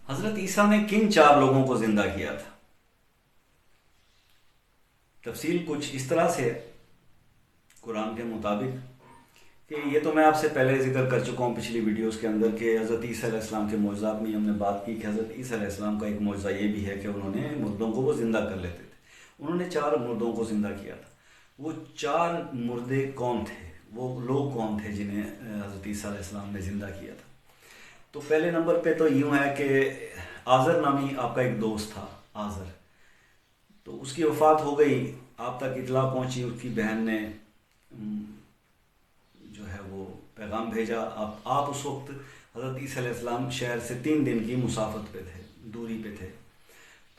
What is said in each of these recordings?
حضرت عیسیٰ نے کن 4 لوگوں کو زندہ کیا تھا؟ تفصیل کچھ اس طرح سے ہے قرآن کے مطابق کہ یہ تو میں آپ سے پہلے ذکر کر چکا ہوں پچھلی ویڈیوز کے اندر کہ حضرت عیسیٰ علیہ السلام کے معجزات میں ہم نے بات کی کہ حضرت عیسیٰ علیہ السلام کا ایک معجزہ یہ بھی ہے کہ انہوں نے مردوں کو وہ زندہ کر لیتے تھے. انہوں نے 4 مردوں کو زندہ کیا تھا. وہ 4 مردے کون تھے؟ وہ لوگ کون تھے جنہیں حضرت عیسیٰ علیہ السلام نے زندہ کیا تھا؟ تو پہلے نمبر پہ تو یوں ہے کہ آزر نامی آپ کا ایک دوست تھا، آزر. تو اس کی وفات ہو گئی، آپ تک اطلاع پہنچی، اس کی بہن نے جو ہے وہ پیغام بھیجا. آپ اس وقت حضرت عیسیٰ علیہ السلام شہر سے 3 دن کی مسافت پہ تھے، دوری پہ تھے.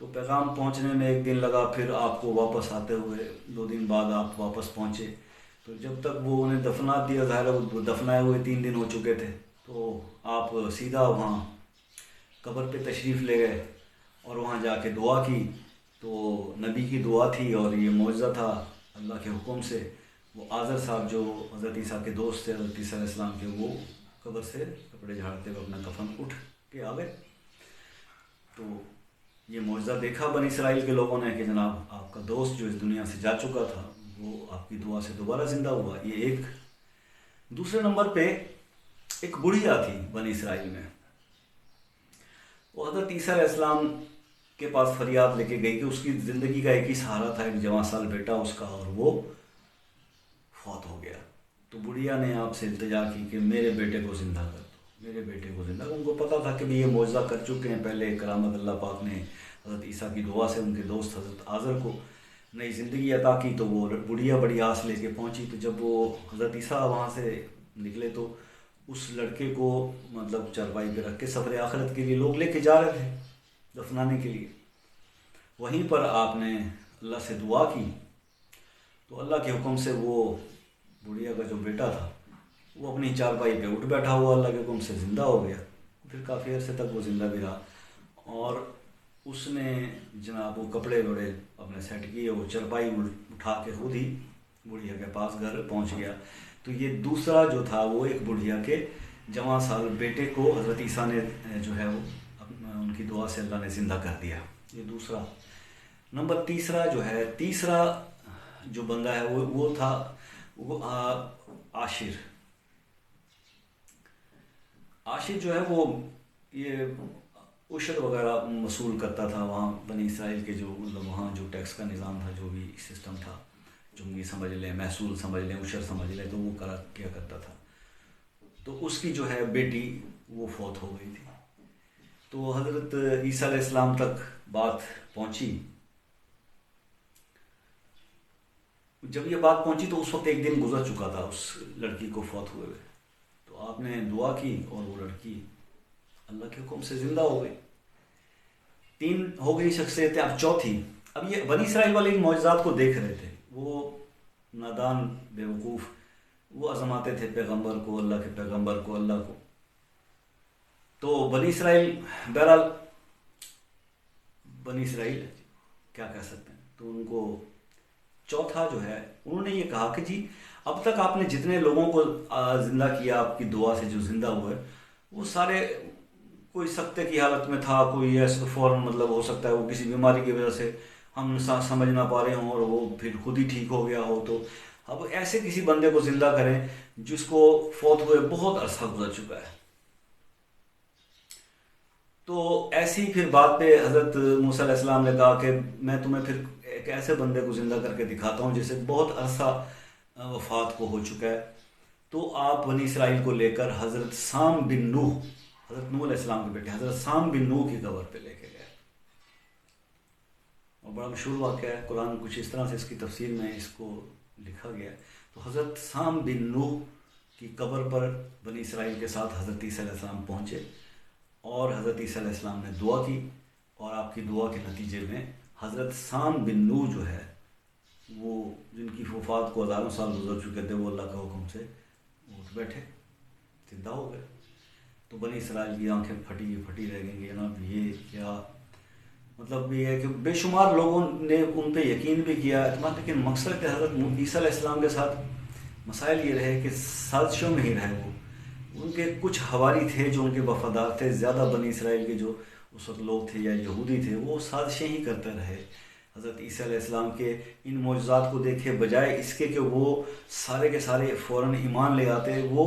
تو پیغام پہنچنے میں 1 دن لگا، پھر آپ کو واپس آتے ہوئے 2 دن بعد آپ واپس پہنچے. تو جب تک وہ انہیں دفنا دیا، ظاہر ہے وہ دفنائے ہوئے 3 دن ہو چکے تھے. تو آپ سیدھا وہاں قبر پہ تشریف لے گئے اور وہاں جا کے دعا کی. تو نبی کی دعا تھی اور یہ معجزہ تھا اللہ کے حکم سے. وہ آزر صاحب جو حضرت عیسیٰ کے دوست تھے حضرت عیسیٰ علیہ السلام کے، وہ قبر سے کپڑے جھاڑتے ہوئے اپنا کفن اٹھ کے آ گئے. تو یہ معجزہ دیکھا بنی اسرائیل کے لوگوں نے کہ جناب آپ کا دوست جو اس دنیا سے جا چکا تھا وہ آپ کی دعا سے دوبارہ زندہ ہوا. یہ ایک. دوسرے نمبر پہ ایک بڑھیا تھی بنی اسرائیل میں، وہ حضرت عیسیٰ علیہ السلام کے پاس فریاد لے کے گئی کہ اس کی زندگی کا ایک ہی سہارا تھا، ایک جوان سال بیٹا اس کا، اور وہ فوت ہو گیا. تو بڑھیا نے آپ سے التجا کی کہ میرے بیٹے کو زندہ کر دو، میرے بیٹے کو زندہ. ان کو پتہ تھا کہ یہ معجزہ کر چکے ہیں پہلے. کرامت اللہ پاک نے حضرت عیسیٰ کی دعا سے ان کے دوست حضرت آزر کو نئی زندگی عطا کی. تو وہ بڑھیا بڑی آس لے کے پہنچی. تو جب وہ حضرت عیسیٰ وہاں سے نکلے تو اس لڑکے کو مطلب چارپائی پہ رکھ کے سفر آخرت کے لیے لوگ لے کے جا رہے تھے دفنانے کے لیے. وہیں پر آپ نے اللہ سے دعا کی تو اللہ کے حکم سے وہ بڑھیا کا جو بیٹا تھا وہ اپنی چارپائی پہ اٹھ بیٹھا ہوا، اللہ کے حکم سے زندہ ہو گیا. پھر کافی عرصے تک وہ زندہ بھی رہا. اور اس نے جناب وہ کپڑے وڑے اپنے سیٹ کیے، وہ چارپائی اٹھا کے خود ہی بڑھیا کے پاس گھر پہنچ گیا. تو یہ دوسرا جو تھا وہ ایک بڑھیا کے جوان سال بیٹے کو حضرت عیسیٰ نے جو ہے وہ ان کی دعا سے اللہ نے زندہ کر دیا. یہ دوسرا. نمبر تیسرا جو ہے، تیسرا جو بندہ ہے وہ تھا وہ عاشر. عاشر جو ہے وہ یہ عشر وغیرہ وصول کرتا تھا وہاں بنی اسرائیل کے، جو مطلب وہاں جو ٹیکس کا نظام تھا، جو بھی سسٹم تھا، چنگی سمجھ لیں، محصول سمجھ لیں، عشر سمجھ لیں، تو وہ کیا کرتا تھا. تو اس کی جو ہے بیٹی وہ فوت ہو گئی تھی. تو حضرت عیسیٰ علیہ السلام تک بات پہنچی. جب یہ بات پہنچی تو اس وقت 1 دن گزر چکا تھا اس لڑکی کو فوت ہوئے ہوئے. تو آپ نے دعا کی اور وہ لڑکی اللہ کے حکم سے زندہ ہو گئی. 3 ہو گئی شخصیتیں. اب چوتھی. اب یہ بنی اسرائیل والے ان معجزات کو دیکھ رہے تھے، وہ نادان بے وقوف، وہ عظماتے تھے پیغمبر کو، اللہ کے پیغمبر کو، اللہ کو. تو بنی اسرائیل بہرحال بنی اسرائیل کیا کہہ سکتے ہیں. تو ان کو چوتھا جو ہے انہوں نے یہ کہا کہ جی اب تک آپ نے جتنے لوگوں کو زندہ کیا آپ کی دعا سے جو زندہ ہوئے وہ سارے کوئی سکتے کی حالت میں تھا، کوئی ایسا فوراً مطلب ہو سکتا ہے وہ کسی بیماری کی وجہ سے ہم سمجھ نہ پا رہے ہوں اور وہ پھر خود ہی ٹھیک ہو گیا ہو. تو اب ایسے کسی بندے کو زندہ کریں جس کو فوت ہوئے بہت عرصہ گزر چکا ہے. تو ایسی پھر بات پہ حضرت موسیٰ علیہ السلام نے کہا کہ میں تمہیں پھر ایک ایسے بندے کو زندہ کر کے دکھاتا ہوں جسے بہت عرصہ وفات کو ہو چکا ہے. تو آپ بنی اسرائیل کو لے کر حضرت سام بن نوح، حضرت نوح علیہ السلام کے بیٹے حضرت سام بن نوح کی قبر پہ لے کے گئے. اور بڑا مشہور واقعہ ہے، قرآن کچھ اس طرح سے اس کی تفسیر میں اس کو لکھا گیا ہے. تو حضرت سام بن نوح کی قبر پر بنی اسرائیل کے ساتھ حضرت عیسیٰ علیہ السلام پہنچے اور حضرت عیسیٰ علیہ السلام نے دعا کی. اور آپ کی دعا کے نتیجے میں حضرت سام بن نوح جو ہے وہ جن کی وفات کو ہزاروں سال گزر چکے تھے، وہ اللہ کے حکم سے اٹھ بیٹھے، زندہ ہو گئے. تو بنی اسرائیل کی آنکھیں پھٹی رہ گئیں گے جناب یہ کیا مطلب. یہ ہے کہ بے شمار لوگوں نے ان پہ یقین بھی کیا، اعتماد، لیکن مقصد کہ حضرت عیسیٰ علیہ السلام کے ساتھ مسائل یہ رہے کہ سازشوں میں ہی رہے وہ ان کے کچھ حواری تھے جو ان کے وفادار تھے، زیادہ بنی اسرائیل کے جو اس وقت لوگ تھے یا یہودی تھے وہ سازشیں ہی کرتے رہے حضرت عیسیٰ علیہ السلام کے ان معجزات کو دیکھے، بجائے اس کے کہ وہ سارے کے سارے فوراً ایمان لے آتے، وہ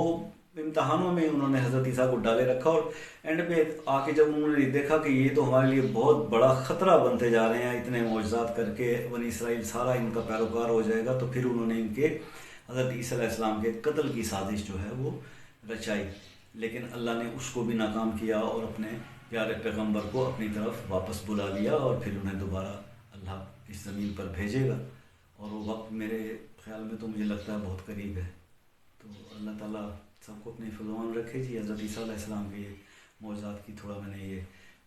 امتحانوں میں انہوں نے حضرت عیسیٰ کو ڈالے رکھا، اور اینڈ پہ آ کے جب انہوں نے دیکھا کہ یہ تو ہمارے لیے بہت بڑا خطرہ بنتے جا رہے ہیں، اتنے معجزات کر کے بنی اسرائیل سارا ان کا پیروکار ہو جائے گا، تو پھر انہوں نے ان کے حضرت عیسیٰ علیہ السلام کے قتل کی سازش جو ہے وہ رچائی، لیکن اللہ نے اس کو بھی ناکام کیا اور اپنے پیارے پیغمبر کو اپنی طرف واپس بلا لیا، اور پھر انہیں دوبارہ اللہ اس زمین پر بھیجے گا، اور وہ وقت میرے خیال میں تو مجھے لگتا ہے بہت قریب ہے۔ تو اللہ تعالیٰ سب کو اپنے حفظ و امان رکھے جی۔ حضرت عیسیٰ علیہ السلام کے یہ معجزات کی تھوڑا میں نے یہ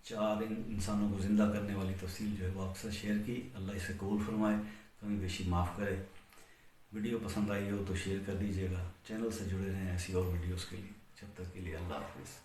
4 انسانوں کو زندہ کرنے والی تفصیل جو ہے وہ آپ سے شیئر کی، اللہ اسے قبول فرمائے، کمی بیشی معاف کرے۔ ویڈیو پسند آئی ہو تو شیئر کر دیجیے گا، چینل سے جڑے رہیں ایسی اور ویڈیوز کے لیے۔ جب تک کے لیے اللہ حافظ۔